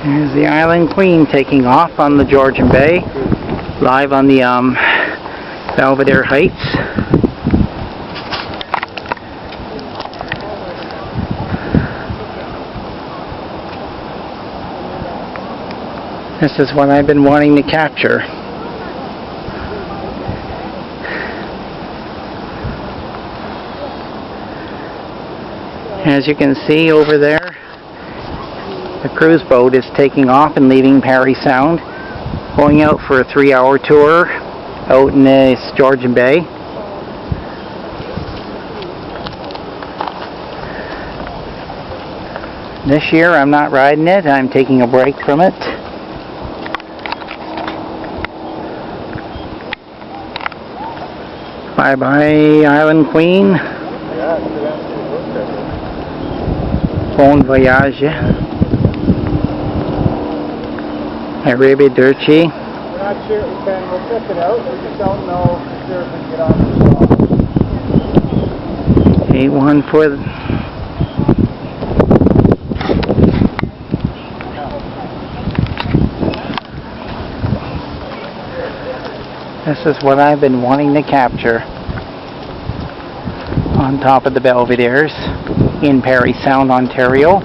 Here's the Island Queen taking off on the Georgian Bay, live on the Belvedare Heights. This is what I've been wanting to capture. As you can see over there, the cruise boat is taking off and leaving Parry Sound, going out for a 3-hour tour out in the Georgian Bay. This year I'm not riding it, I'm taking a break from it. Bye bye Island Queen. Bon voyage. Arrivederci. We're not sure we can. We'll check it out. We just don't know for sure if we can get on the spot. A1 for This is what I've been wanting to capture on top of the Belvedares in Parry Sound, Ontario.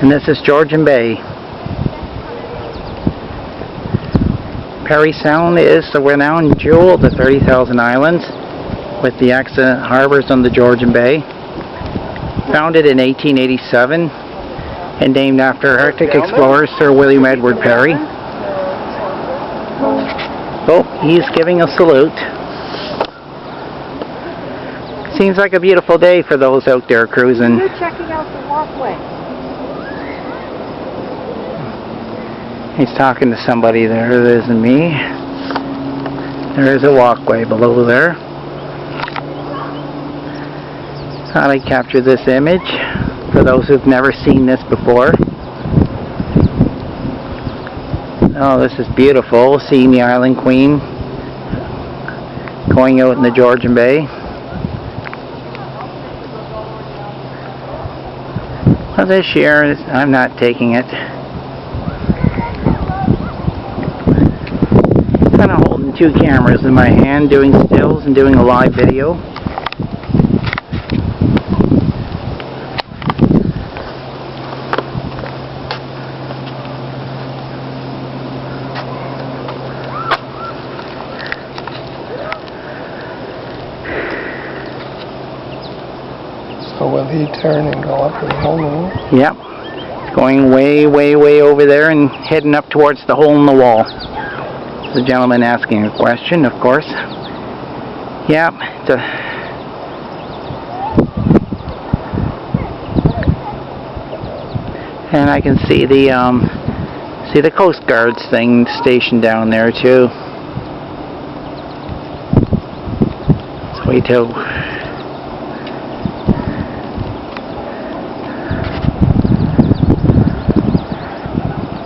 And this is Georgian Bay. Parry Sound is the renowned jewel of the 30,000 islands with the excellent harbors on the Georgian Bay. Founded in 1887 and named after Arctic explorer Sir William Edward Parry. Oh, he's giving a salute. Seems like a beautiful day for those out there cruising. You're checking out the walkway. He's talking to somebody there. It isn't me. There is a walkway below there. Thought I'd capture this image for those who've never seen this before. Oh, this is beautiful, seeing the Island Queen going out in the Georgian Bay. Well, this year I'm not taking it. Kind of holding two cameras in my hand, doing stills and doing a live video. So will he turn and go up to the hole in the wall? Yep. It's going way, way, way over there and heading up towards the hole in the wall. The gentleman asking a question, of course. Yep. And I can see the Coast Guard's thing stationed down there too. Let's wait till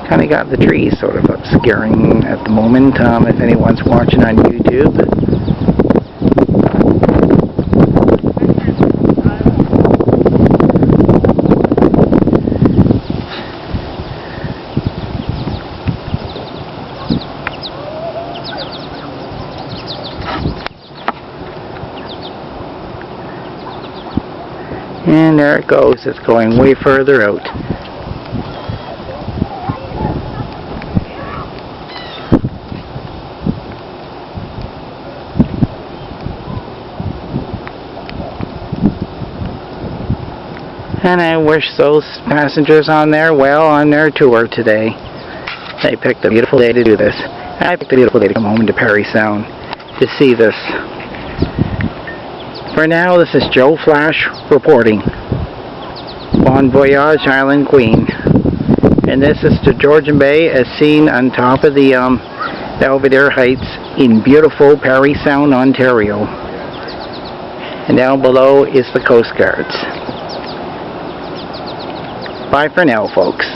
kind of got the trees sort of obscuring at the moment, if anyone's watching on YouTube. And there it goes, it's going way further out. And I wish those passengers on there well on their tour today. They picked a beautiful day to do this. And I picked a beautiful day to come home to Parry Sound to see this. For now, this is Joe Flash reporting. Bon voyage, Island Queen. And this is the Georgian Bay as seen on top of the Belvedare Heights in beautiful Parry Sound, Ontario. And down below is the Coast Guards. Bye for now, folks.